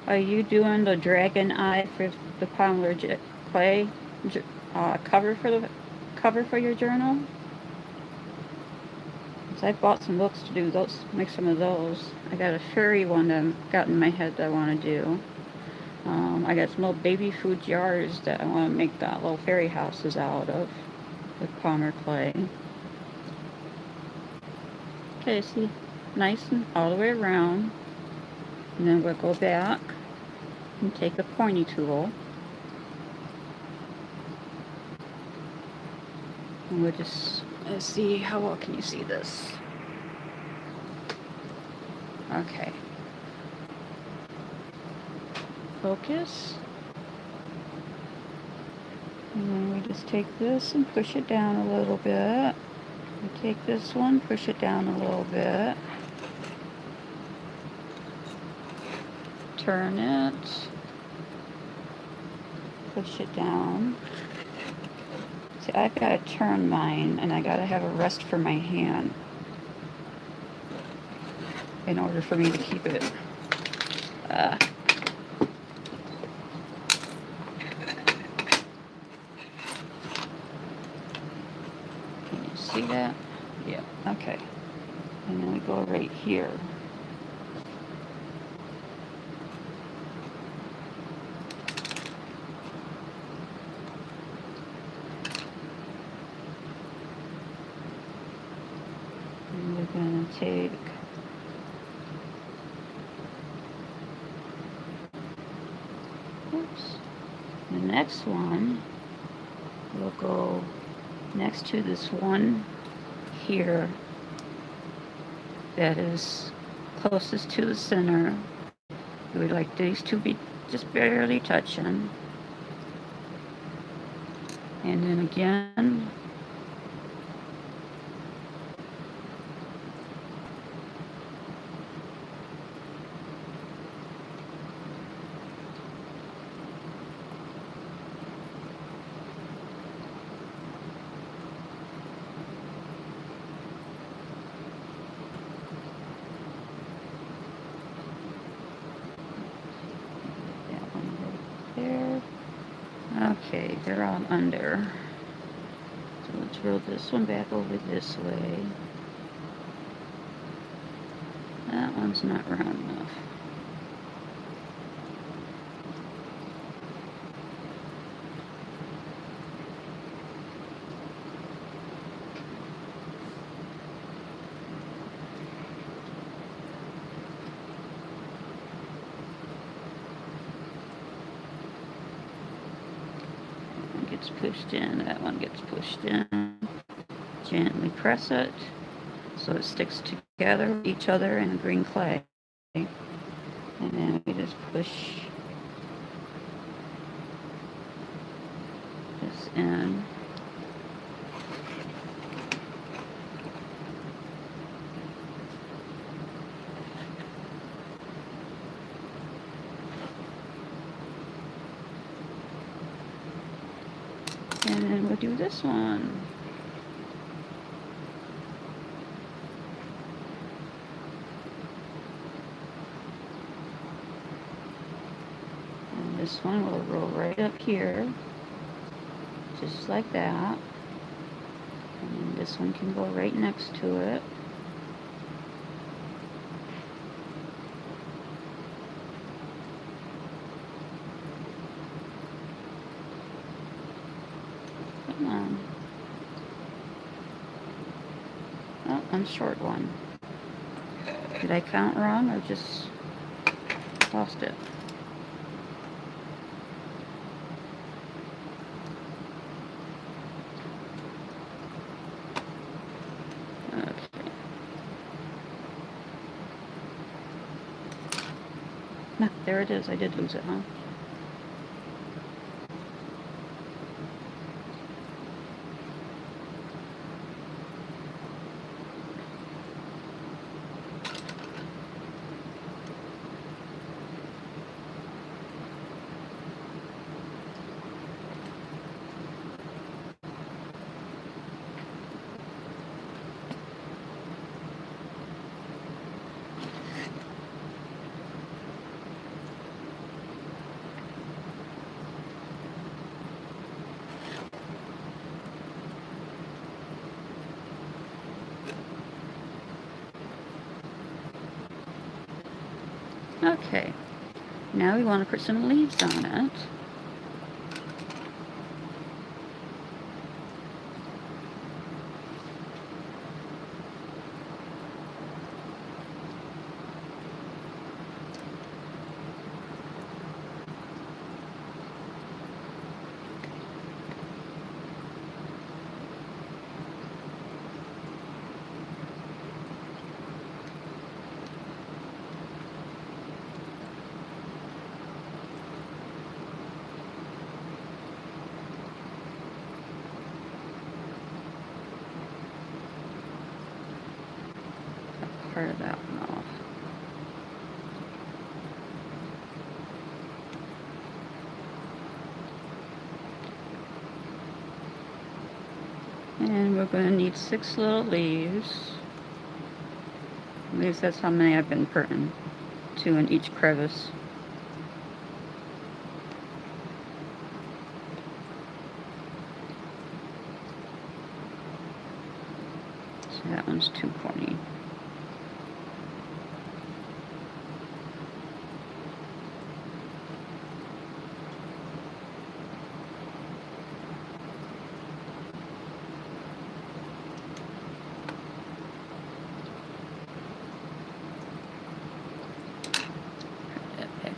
Are you doing the dragon eye for the Polymer clay cover for your journal? So I bought some books to do those, make some of those. I got a fairy one that I've got in my head that I want to do. I got some little baby food jars that I want to make that little fairy houses out of with Polymer clay. Okay, see, nice and all the way around. And then we'll go back and take a pointy tool. And we'll just, let's see, how well can you see this? Okay. Focus. And then we just take this and push it down a little bit. We take this one, push it down a little bit. Turn it. Push it down. See, I've got to turn mine, and I got to have a rest for my hand in order for me to keep it. Can you see that? Yeah, okay. And then we go right here. And we're going to take the next one. We'll go next to this one here that is closest to the center. We would like these to be just barely touching. And then again, Okay, they're all under. So let's roll this one back over this way. That one's not round enough. That one gets pushed in, that one gets pushed in. Gently press it so it sticks together with each other in green clay. And then we just push this in. And then we'll do this one. And this one will roll right up here, just like that. And then this one can go right next to it. Come on. Oh, I'm short one. Did I count wrong or just lost it? Okay. No, there it is. I did lose it, huh? Okay. Now we want to put some leaves on it. Part of that one off. And we're going to need 6 little leaves. At least that's how many I've been putting. 2 in each crevice. So that one's too pointy.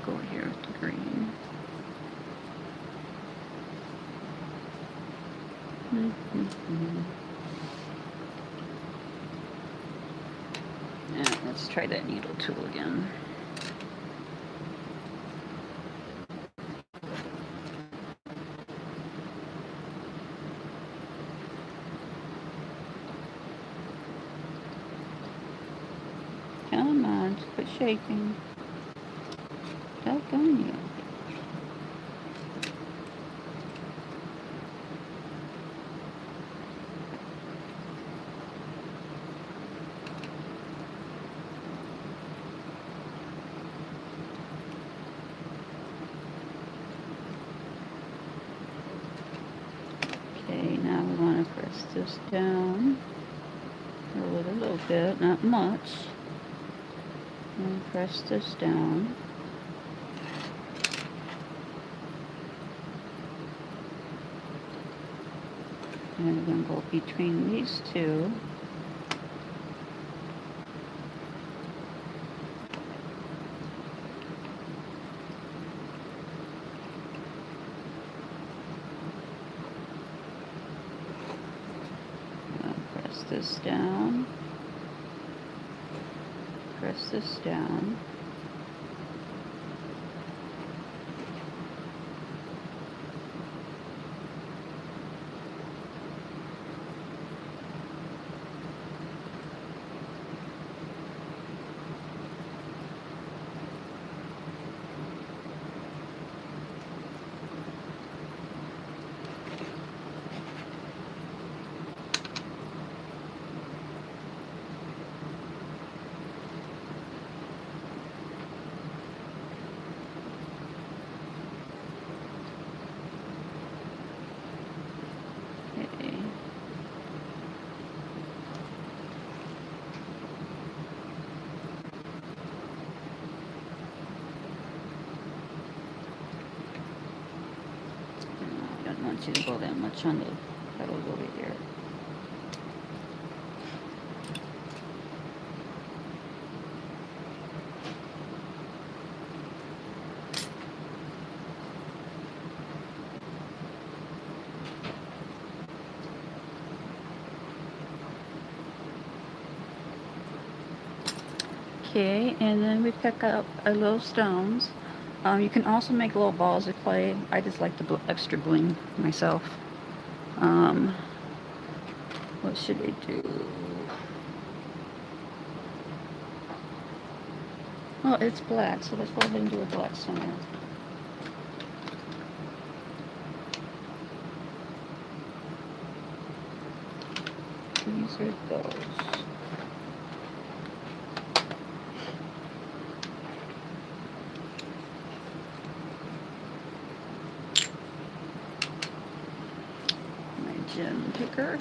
Over here with the green. Yeah, let's try that needle tool again. Come on, quit shaking. Doggone you. Press this down. Roll it a little bit, not much. And press this down. And we're going to go between these two. Press this down. Press this down. I don't want you to go that much on the petals over here. Okay, and then we pick up our little stones. You can also make little balls of clay. I just like the extra bling myself. What should we do? Oh, it's black, so let's go ahead and do a black center. These are those. Gem picker.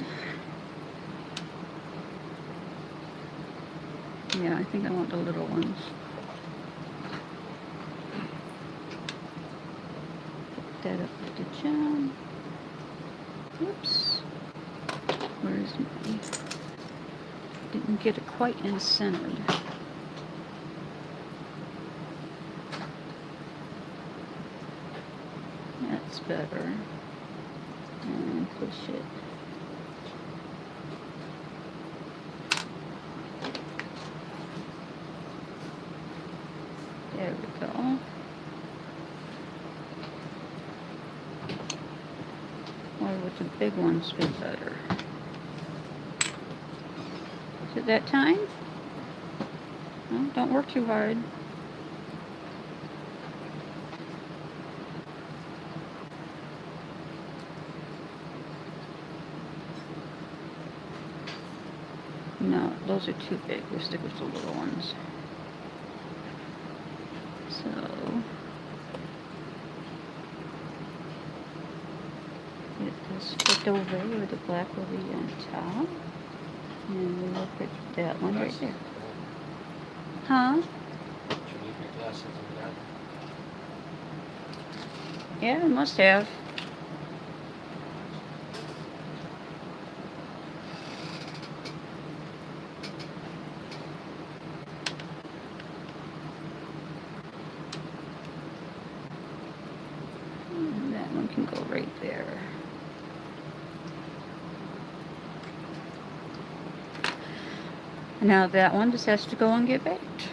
Yeah, I think I want the little ones. Put that up with the gem. Oops. Where's my... Didn't get it quite in centered. That's better. And push it. There we go. Or would the big ones be better? Is it that time? No, don't work too hard. No, those are too big. We'll stick with the little ones. So, get this flipped over where the black will be on top. And we will put that one right there. Huh? Yeah, I must have. That one can go right there. Now that one just has to go and get baked.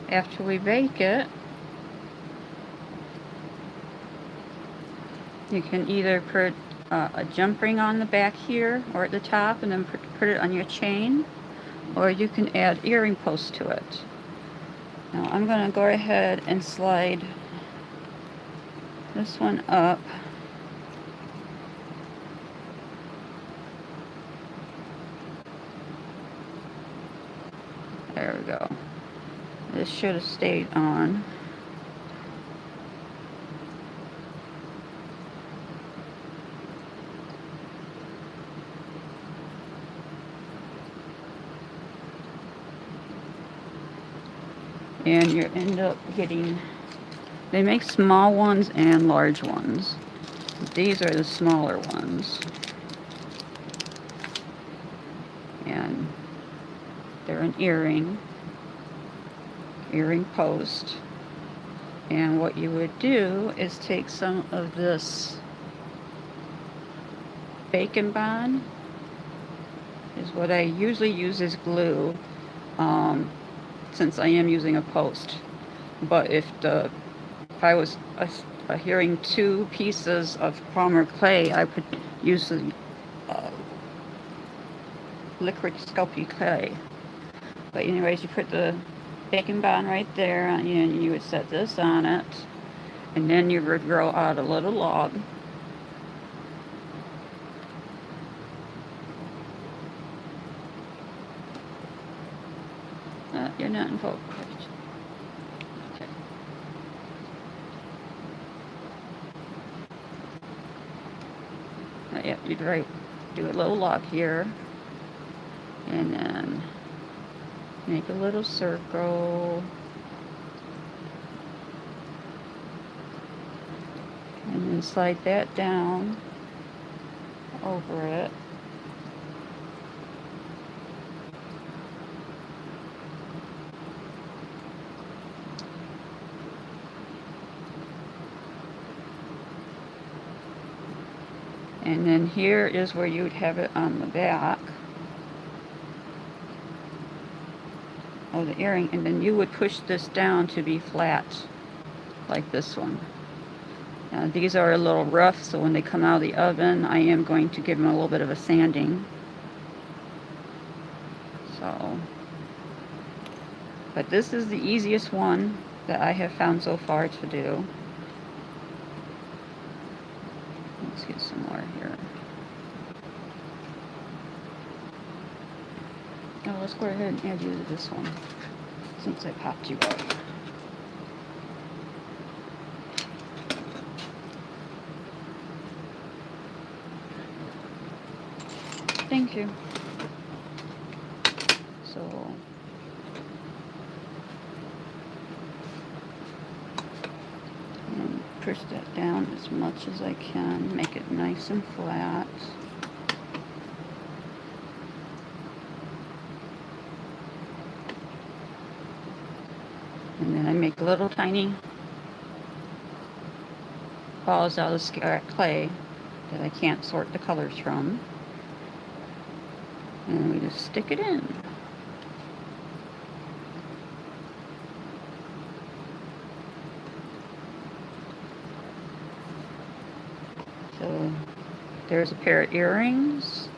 After we bake it, you can either put a jump ring on the back here or at the top and then put it on your chain, or you can add earring posts to it. Now I'm going to go ahead and slide this one up. There we go. This should have stayed on. and you end up getting, they make small ones and large ones. These are the smaller ones, and they're an earring post. And what you would do is take some of this bacon bond, is what I usually use as glue, since I am using a post. But if I was adhering 2 pieces of Polymer clay, I could use the liquid sculpey clay. But anyways, you put the bacon bond right there, and you would set this on it, and then you would grow out a little log. You're not in focus. Okay. Yep, you'd do a little log here, and then make a little circle, and then slide that down over it. And then here is where you would have it on the back of the earring, and then you would push this down to be flat, like this one. Now, these are a little rough, so when they come out of the oven, I am going to give them a little bit of a sanding. So, but this is the easiest one that I have found so far to do. Let's get some more here. Oh, let's go ahead and add you to this one, since I popped you up. Thank you. So, and push that down as much as I can, make it nice and flat. And then I make little tiny balls out of clay that I can't sort the colors from. And we just stick it in. So there's a pair of earrings.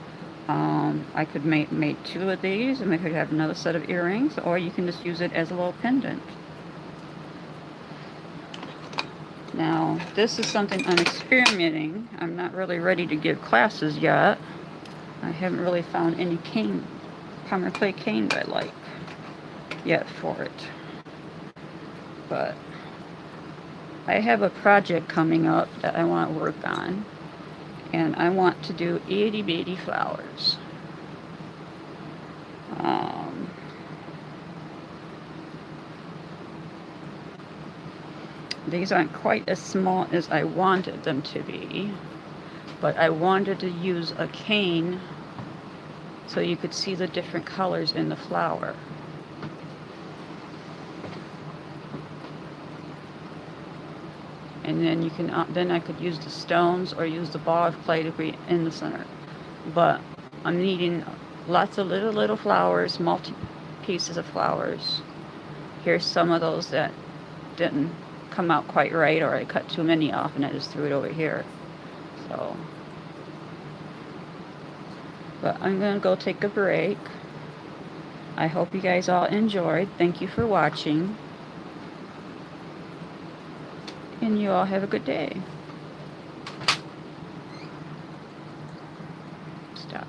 I could make 2 of these, and we could have another set of earrings, or you can just use it as a little pendant. Now, this is something I'm experimenting. I'm not really ready to give classes yet. I haven't really found any Polymer clay cane that I like yet for it. But I have a project coming up that I want to work on, and I want to do itty bitty flowers. These aren't quite as small as I wanted them to be, but I wanted to use a cane so you could see the different colors in the flower. And then you can then I could use the stones or use the ball of clay to be in the center. But I'm needing lots of little flowers, multi pieces of flowers. Here's some of those that didn't come out quite right, or I cut too many off and I just threw it over here. So, but I'm gonna go take a break. I hope you guys all enjoyed. Thank you for watching, and you all have a good day. Stop.